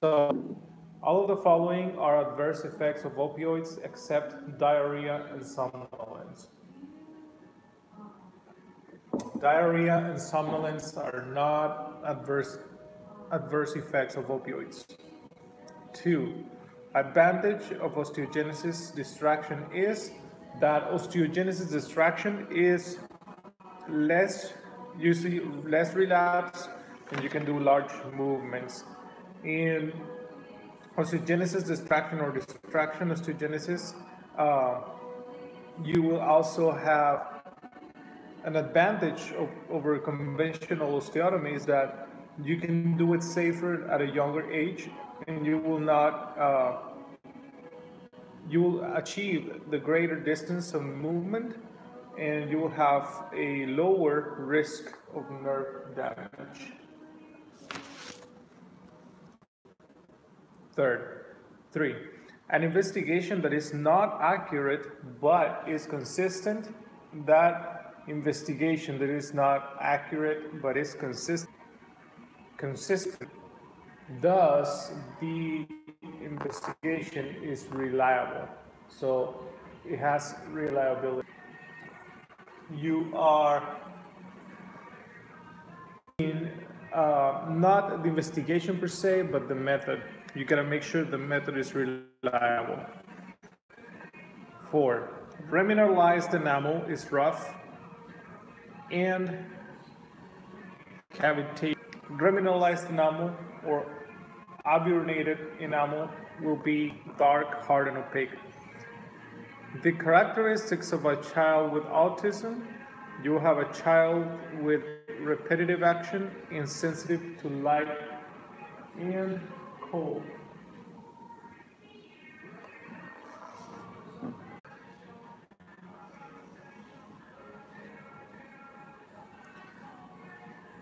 So, all of the following are adverse effects of opioids except diarrhea and somnolence. Diarrhea and somnolence are not adverse effects of opioids. 2. Advantage of osteogenesis distraction is that osteogenesis distraction is usually less relapse, and you can do large movements. In osteogenesis distraction or distraction osteogenesis, you will also have an advantage over conventional osteotomy is that you can do it safer at a younger age, and you will not you will achieve the greater distance of movement, and you will have a lower risk of nerve damage. Three, an investigation that is not accurate but is consistent. That investigation that is not accurate but is consistent. Thus, the investigation is reliable. So it has reliability. You are in not the investigation per se, but the method. You gotta make sure the method is reliable. 4. Remineralized enamel is rough and cavitated. Remineralized enamel or aburinated enamel will be dark, hard, and opaque. The characteristics of a child with autism: you will have a child with repetitive action, insensitive to light and cold.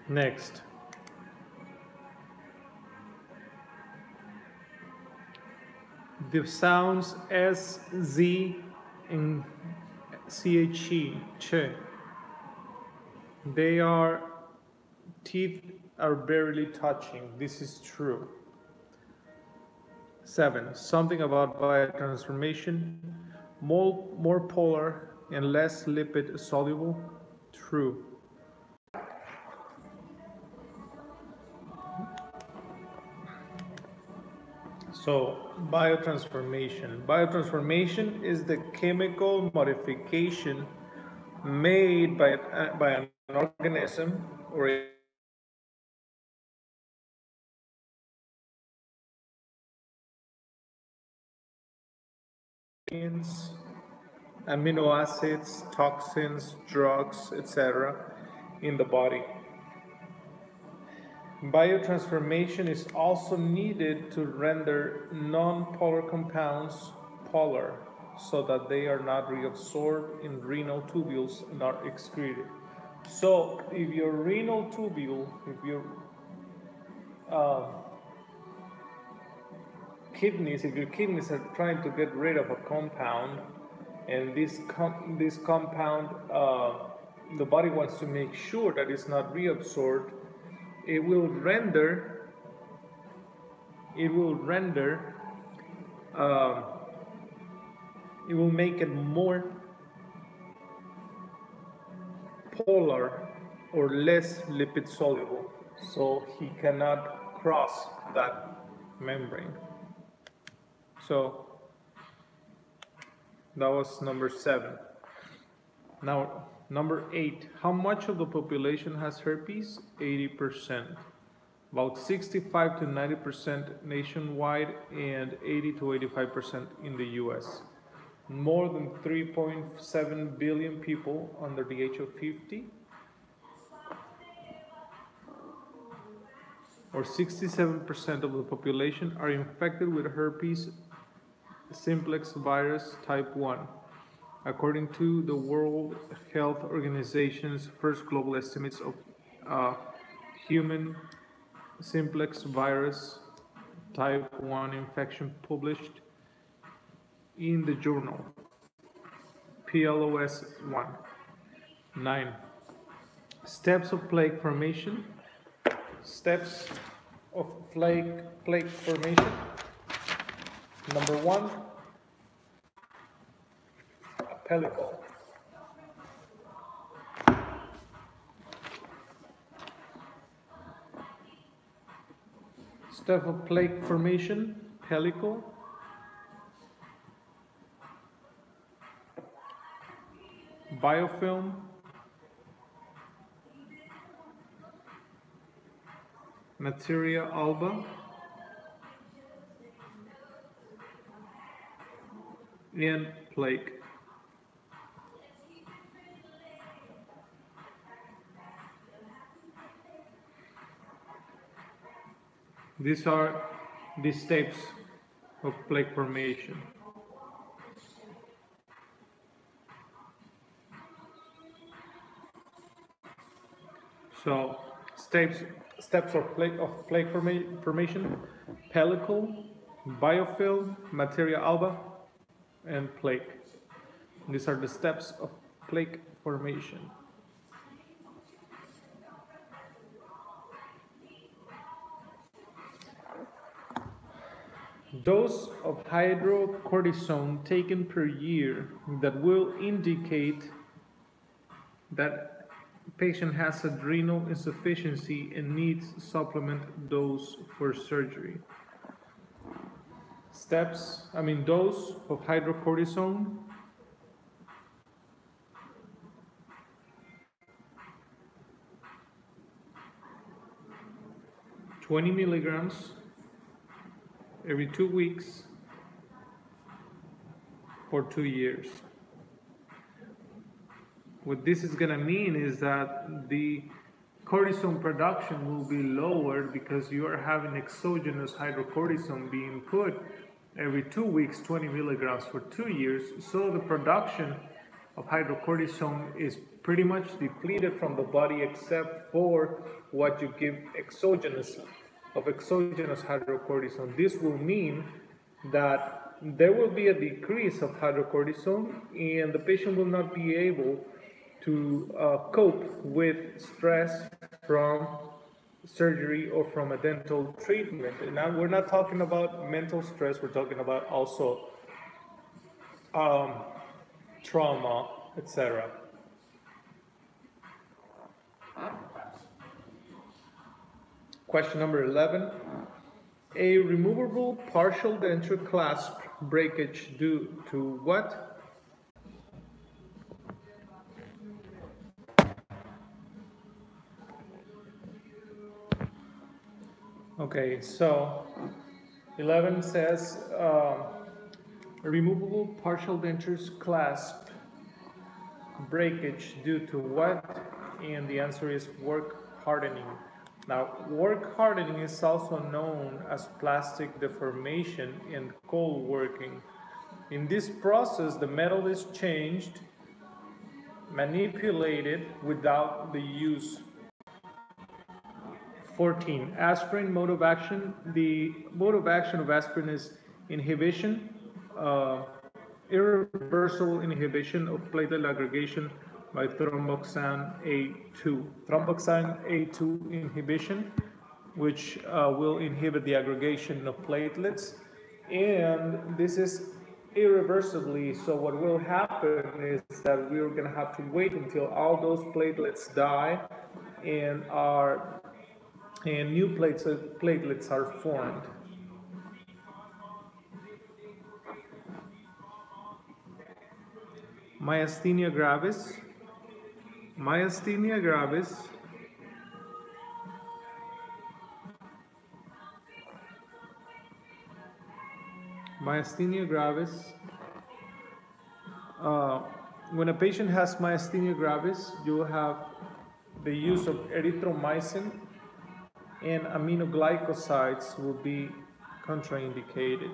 Next, the sounds S, Z, and CHE, che. Teeth are barely touching. This is true. 7. Something about biotransformation, more polar and less lipid soluble. True. So, biotransformation. Biotransformation is the chemical modification made by an organism or amino acids, toxins, drugs, etc. in the body. Biotransformation is also needed to render non-polar compounds polar, so that they are not reabsorbed in renal tubules and are excreted. So if your renal tubule, if your kidneys are trying to get rid of a compound, and this compound, the body wants to make sure that it's not reabsorbed, it will make it more polar or less lipid soluble, so he cannot cross that membrane. So that was number 7. Now, number 8. How much of the population has herpes? 80%. About 65 to 90% nationwide and 80 to 85% in the US. More than 3.7 billion people under the age of 50, or 67% of the population, are infected with herpes simplex virus type 1, according to the World Health Organization's first global estimates of human simplex virus type 1 infection published in the journal PLOS 1. 9. Steps of plaque formation. Steps of plaque formation. Number one, a pellicle. Step of plaque formation, pellicle. Biofilm, materia alba, and plaque. These are the steps of plaque formation. So steps of plaque formation: pellicle, biofilm, materia alba, and plaque. These are the steps of plaque formation. Dose of hydrocortisone taken per year that will indicate that patient has adrenal insufficiency and needs supplement dose for surgery. Dose of hydrocortisone. $20 milligrams every 2 weeks for 2 years. What this is going to mean is that the cortisone production will be lowered because you are having exogenous hydrocortisone being put every 2 weeks, 20 milligrams for 2 years. So the production of hydrocortisone is pretty much depleted from the body except for what you give exogenous hydrocortisone. This will mean that there will be a decrease of hydrocortisone and the patient will not be able to cope with stress from surgery or from a dental treatment. And now we're not talking about mental stress, we're talking about also trauma, etc. Question number 11. A removable partial denture clasp breakage due to what? Okay, so 11 says removable partial dentures clasp breakage due to what? And the answer is work hardening. Now, work hardening is also known as plastic deformation and cold working. In this process, the metal is changed, manipulated without the use. 14. Aspirin mode of action. The mode of action of aspirin is inhibition, irreversible inhibition of platelet aggregation by thromboxane A2. Thromboxane A2 inhibition, which will inhibit the aggregation of platelets, and this is irreversibly. So what will happen is that we're going to have to wait until all those platelets die and new platelets are formed. Myasthenia gravis. Myasthenia gravis when a patient has myasthenia gravis, you will have the use of erythromycin, and aminoglycosides will be contraindicated.